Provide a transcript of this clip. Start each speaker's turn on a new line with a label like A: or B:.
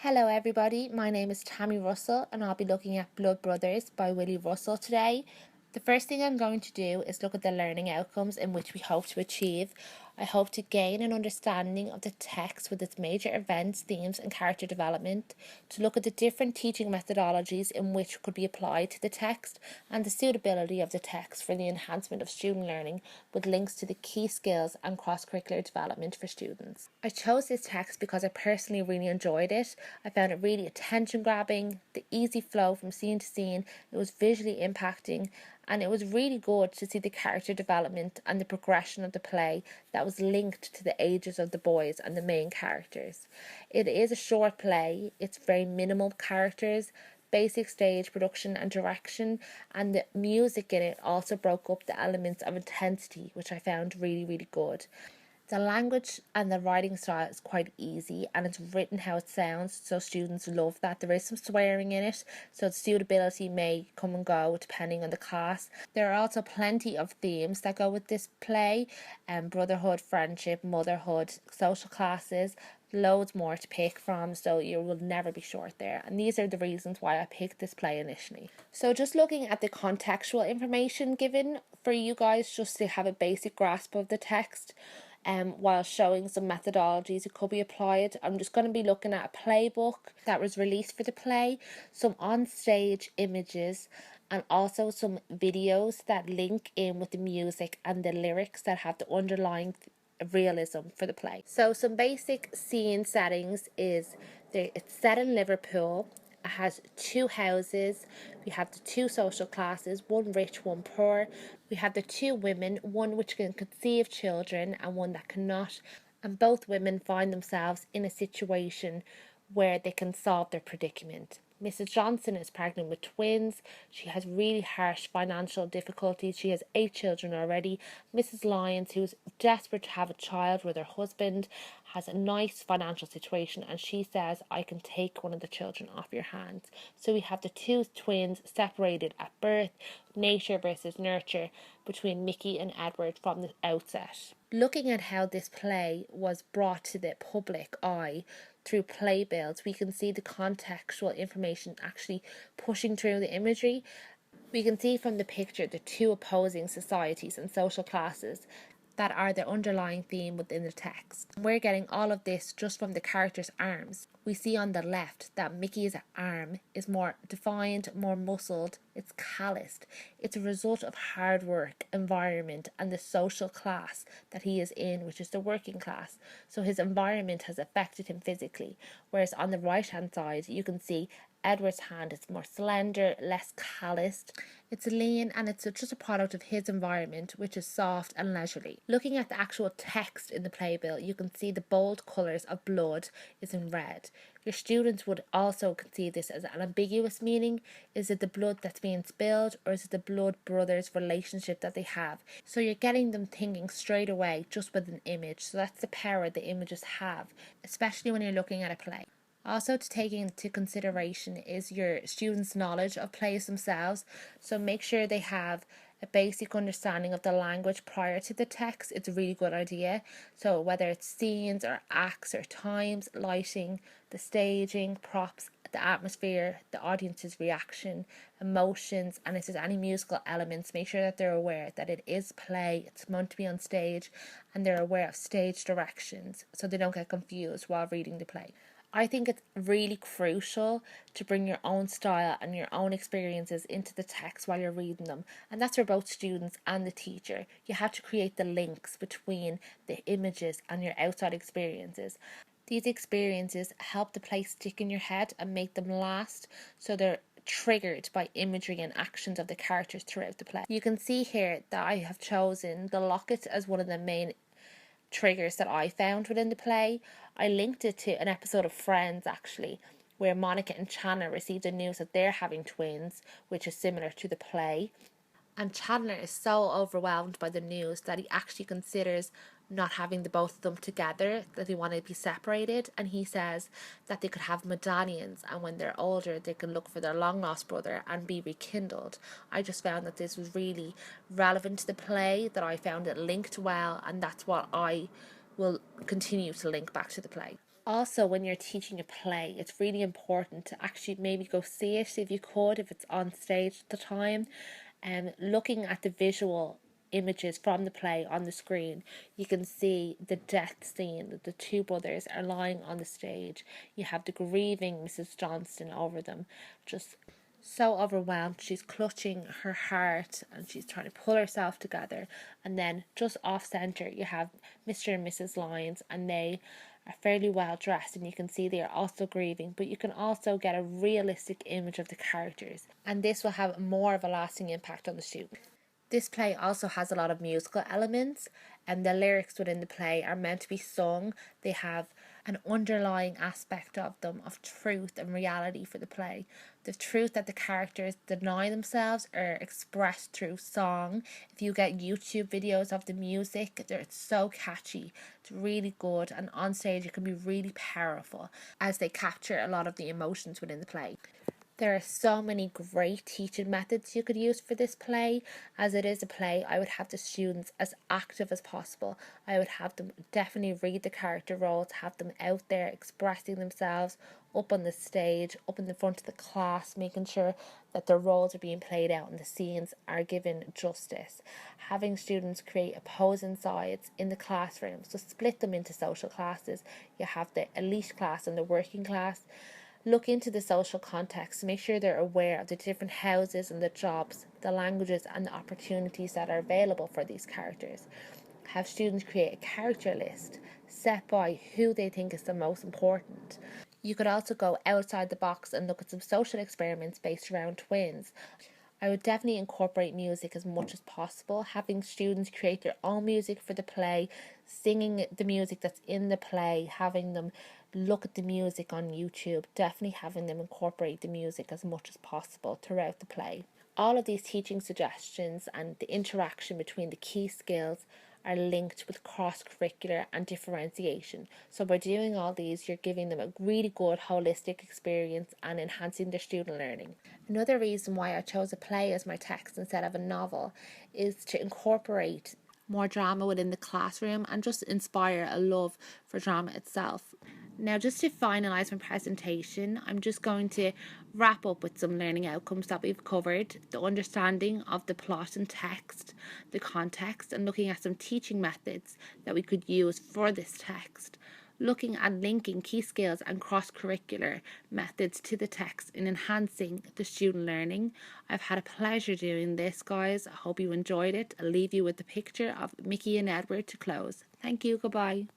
A: Hello everybody, my name is Tammy Russell and I'll be looking at Blood Brothers by Willie Russell today. The first thing I'm going to do is look at the learning outcomes in which we hope to achieve. I hope to gain an understanding of the text with its major events, themes and character development, to look at the different teaching methodologies in which could be applied to the text and the suitability of the text for the enhancement of student learning with links to the key skills and cross-curricular development for students. I chose this text because I personally really enjoyed it. I found it really attention grabbing, the easy flow from scene to scene, it was visually impacting, and it was really good to see the character development and the progression of the play that was linked to the ages of the boys and the main characters. It is a short play, it's very minimal characters, basic stage production and direction, and the music in it also broke up the elements of intensity, which I found really good. The language and the writing style is quite easy and it's written how it sounds, so students love that. There is some swearing in it, so the suitability may come and go depending on the class. There are also plenty of themes that go with this play, brotherhood, friendship, motherhood, social classes, loads more to pick from, so you will never be short there. And these are the reasons why I picked this play initially. So just looking at the contextual information given for you guys, just to have a basic grasp of the text, while showing some methodologies it could be applied. I'm just going to be looking at a playbook that was released for the play, some on-stage images, and also some videos that link in with the music and the lyrics that have the underlying realism for the play. So some basic scene settings is it's set in Liverpool. It has two houses. We have the two social classes, one rich, one poor. We have the two women, one which can conceive children and one that cannot. And both women find themselves in a situation where they can solve their predicament. Mrs. Johnson is pregnant with twins. She has really harsh financial difficulties. She has 8 children already. Mrs. Lyons, who's desperate to have a child with her husband, has a nice financial situation and she says, I can take one of the children off your hands. So we have the two twins separated at birth, nature versus nurture, between Mickey and Edward from the outset. Looking at how this play was brought to the public eye through playbills, we can see the contextual information actually pushing through the imagery. We can see from the picture the two opposing societies and social classes that are the underlying theme within the text. We're getting all of this just from the characters' arms. We see on the left that Mickey's arm is more defined, more muscled, it's calloused. It's a result of hard work, environment, and the social class that he is in, which is the working class. So his environment has affected him physically. Whereas on the right hand side, you can see Edward's hand is more slender, less calloused. It's lean and it's just a product of his environment, which is soft and leisurely. Looking at the actual text in the playbill, you can see the bold colours of blood is in red. Your students would also conceive this as an ambiguous meaning. Is it the blood that's being spilled, or is it the blood brothers relationship that they have? So you're getting them thinking straight away just with an image. So that's the power the images have, especially when you're looking at a play. Also to take into consideration is your students' knowledge of plays themselves, so make sure they have a basic understanding of the language prior to the text. It's a really good idea. So whether it's scenes or acts or times, lighting, the staging, props, the atmosphere, the audience's reaction, emotions, and if there's any musical elements, make sure that they're aware that it is play, it's meant to be on stage, and they're aware of stage directions so they don't get confused while reading the play. I think it's really crucial to bring your own style and your own experiences into the text while you're reading them. And that's for both students and the teacher. You have to create the links between the images and your outside experiences. These experiences help the play stick in your head and make them last, so they're triggered by imagery and actions of the characters throughout the play. You can see here that I have chosen the locket as one of the main triggers that I found within the play. I linked it to an episode of Friends actually, where Monica and Chandler received the news that they're having twins, which is similar to the play. And Chandler is so overwhelmed by the news that he actually considers not having the both of them together, that they want to be separated, and he says that they could have medallions and when they're older they can look for their long lost brother and be rekindled. I just found that this was really relevant to the play, that I found it linked well, and that's what I will continue to link back to the play. Also, when you're teaching a play, it's really important to actually maybe go see it if you could, if it's on stage at the time, and looking at the visual images from the play on the screen, you can see the death scene that the two brothers are lying on the stage. You have the grieving Mrs. Johnston over them, just so overwhelmed. She's clutching her heart and she's trying to pull herself together. And then just off centre, you have Mr. and Mrs. Lyons, and they are fairly well dressed, and you can see they are also grieving, but you can also get a realistic image of the characters, and this will have more of a lasting impact on the student. This play also has a lot of musical elements, and the lyrics within the play are meant to be sung. They have an underlying aspect of them of truth and reality for the play. The truth that the characters deny themselves are expressed through song. If you get YouTube videos of the music, it's so catchy. It's really good, and on stage it can be really powerful as they capture a lot of the emotions within the play. There are so many great teaching methods you could use for this play. As it is a play, I would have the students as active as possible. I would have them definitely read the character roles, have them out there expressing themselves up on the stage, up in the front of the class, making sure that the roles are being played out and the scenes are given justice. Having students create opposing sides in the classroom, so split them into social classes. You have the elite class and the working class. Look into the social context, make sure they're aware of the different houses and the jobs, the languages and the opportunities that are available for these characters. Have students create a character list set by who they think is the most important. You could also go outside the box and look at some social experiments based around twins. I would definitely incorporate music as much as possible, having students create their own music for the play, singing the music that's in the play, having them look at the music on YouTube, definitely having them incorporate the music as much as possible throughout the play. All of these teaching suggestions and the interaction between the key skills are linked with cross-curricular and differentiation. So by doing all these, you're giving them a really good holistic experience and enhancing their student learning. Another reason why I chose a play as my text instead of a novel is to incorporate more drama within the classroom and just inspire a love for drama itself. Now, just to finalise my presentation, I'm just going to wrap up with some learning outcomes that we've covered: the understanding of the plot and text, the context, and looking at some teaching methods that we could use for this text, looking at linking key skills and cross-curricular methods to the text in enhancing the student learning. I've had a pleasure doing this, guys. I hope you enjoyed it. I'll leave you with the picture of Mickey and Edward to close. Thank you. Goodbye.